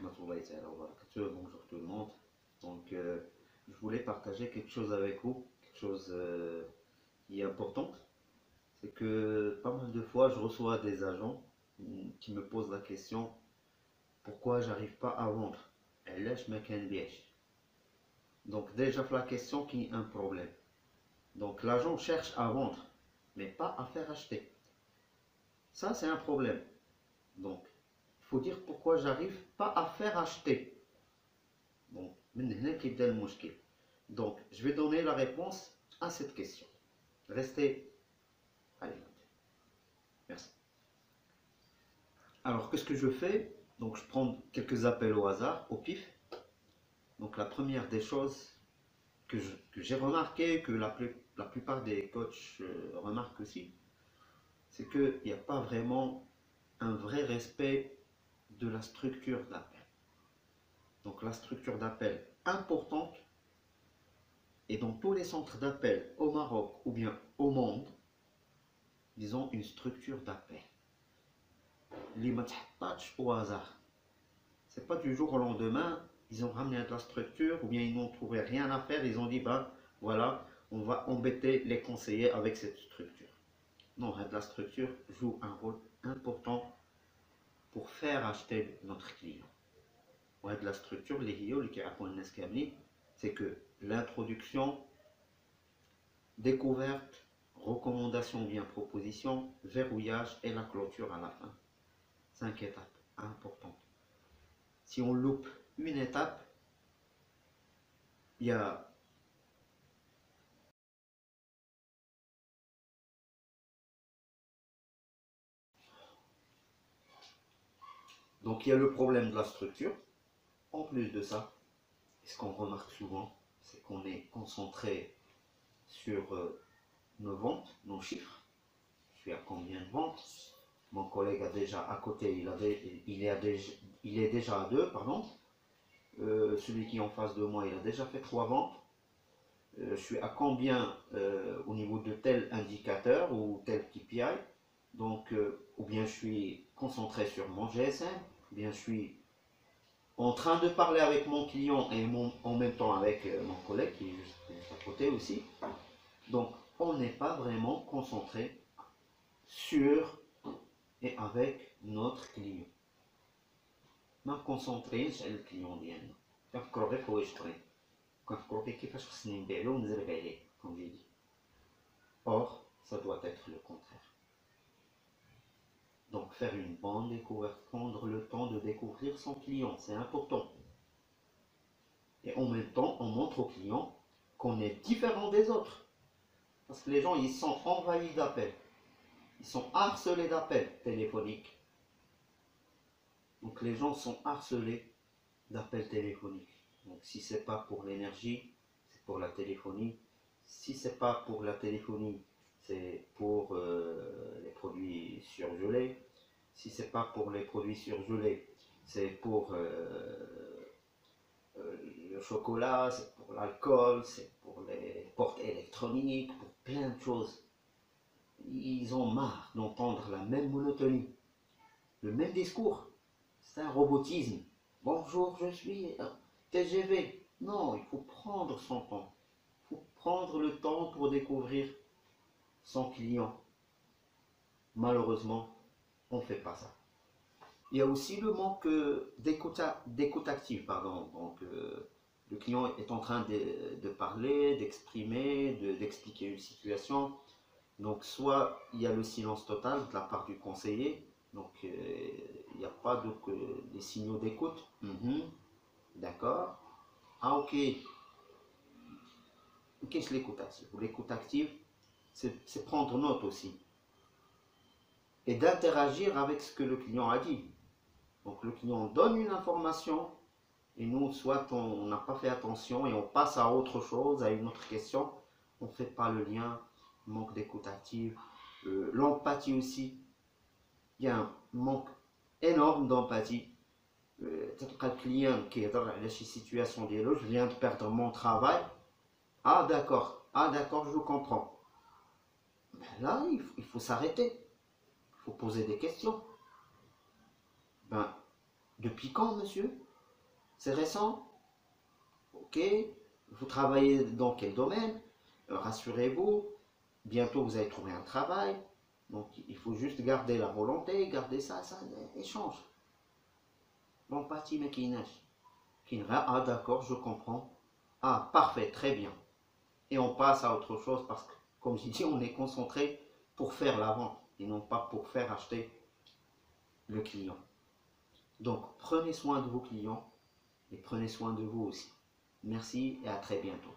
rahmatullahi ta'ala wa barakatuh. Bonjour tout le monde. Donc, je voulais partager quelque chose avec vous, quelque chose qui est important. C'est que pas mal de fois, je reçois des agents qui me posent la question pourquoi j'arrive pas à vendre. علاش ما كنبيعش. Donc, déjà, la question qui est un problème. Donc, l'agent cherche à vendre, mais pas à faire acheter. Ça, c'est un problème. Donc, il faut dire pourquoi j'arrive pas à faire acheter. Donc, donc, je vais donner la réponse à cette question. Restez à l'écoute. Merci. Alors, qu'est-ce que je fais? Donc, je prends quelques appels au hasard, au pif. Donc, la première des choses que j'ai remarqué, que la plupart des coachs remarquent aussi, c'est qu'il n'y a pas vraiment un vrai respect de la structure d'appel. Donc, la structure d'appel importante, et dans tous les centres d'appel au Maroc ou bien au monde, ils ont une structure d'appel. Les matchs au hasard. C'est pas du jour au lendemain, ils ont ramené de la structure ou bien ils n'ont trouvé rien à faire, ils ont dit ben voilà, on va embêter les conseillers avec cette structure. Non, la structure joue un rôle important pour faire acheter notre client. La structure, c'est que l'introduction, découverte, recommandation bien proposition, verrouillage et la clôture à la fin. 5 étapes importantes. Si on loupe une étape, il y a le problème de la structure. En plus de ça, ce qu'on remarque souvent, c'est qu'on est concentré sur nos ventes, nos chiffres. Je suis à combien de ventes? Mon collègue a déjà à côté, il est déjà à 2, pardon. Celui qui est en face de moi, il a déjà fait 3 ventes. Je suis à combien au niveau de tel indicateur ou tel KPI. Donc, ou bien je suis concentré sur mon GSM, ou bien je suis en train de parler avec mon client et en même temps avec mon collègue qui est juste à côté aussi. Donc, on n'est pas vraiment concentré sur et avec notre client. ما كونسونطرينش على الكليون ديالنا كنفكروا غير فواش بغينا كنفكروا فيه كيفاش خصني نبيع له ونزرب عليه comme j'ai dit. Or ça doit être le contraire. Donc faire une bonne découverte, prendre le temps de découvrir son client, c'est important. Et en même temps, on montre au client qu'on est différent des autres. Parce que les gens, ils sont envahis d'appels. Ils sont harcelés d'appels téléphoniques. Donc les gens sont harcelés d'appels téléphoniques. Donc si c'est pas pour l'énergie, c'est pour la téléphonie. Si c'est pas pour la téléphonie, c'est pour les produits surgelés. Si c'est pas pour les produits surgelés, c'est pour le chocolat, c'est pour l'alcool, c'est pour les portes électroniques, pour plein de choses. Ils ont marre d'entendre la même monotonie, le même discours. C'est un robotisme. Bonjour, je suis TGV. Non, il faut prendre son temps. Il faut prendre le temps pour découvrir son client. Malheureusement, on ne fait pas ça. Il y a aussi le manque d'écoute active, pardon. Donc, le client est en train de parler, d'exprimer, d'expliquer une situation. Donc, soit il y a le silence total de la part du conseiller. Donc, il n'y a pas des signaux d'écoute. D'accord. Ah, ok. Qu'est-ce que l'écoute active? L'écoute active, c'est prendre note aussi. Et d'interagir avec ce que le client a dit. Donc, le client donne une information et nous, soit on n'a pas fait attention et on passe à autre chose, à une autre question. On ne fait pas le lien, manque d'écoute active. L'empathie aussi. Il y a un manque énorme d'empathie. Peut-être le client qui est dans la situation de je viens de perdre mon travail. Ah d'accord, je vous comprends. Ben là, il faut s'arrêter. Il faut poser des questions. Ben, depuis quand, monsieur? C'est récent? Ok. Vous travaillez dans quel domaine? Rassurez-vous, bientôt vous allez trouver un travail. Donc il faut juste garder la volonté, garder ça, échange. L'empathie, mais qui nage. Ah d'accord, je comprends. Ah, parfait, très bien. Et on passe à autre chose parce que, comme j'ai dit, on est concentré pour faire la vente et non pas pour faire acheter le client. Donc, prenez soin de vos clients et prenez soin de vous aussi. Merci et à très bientôt.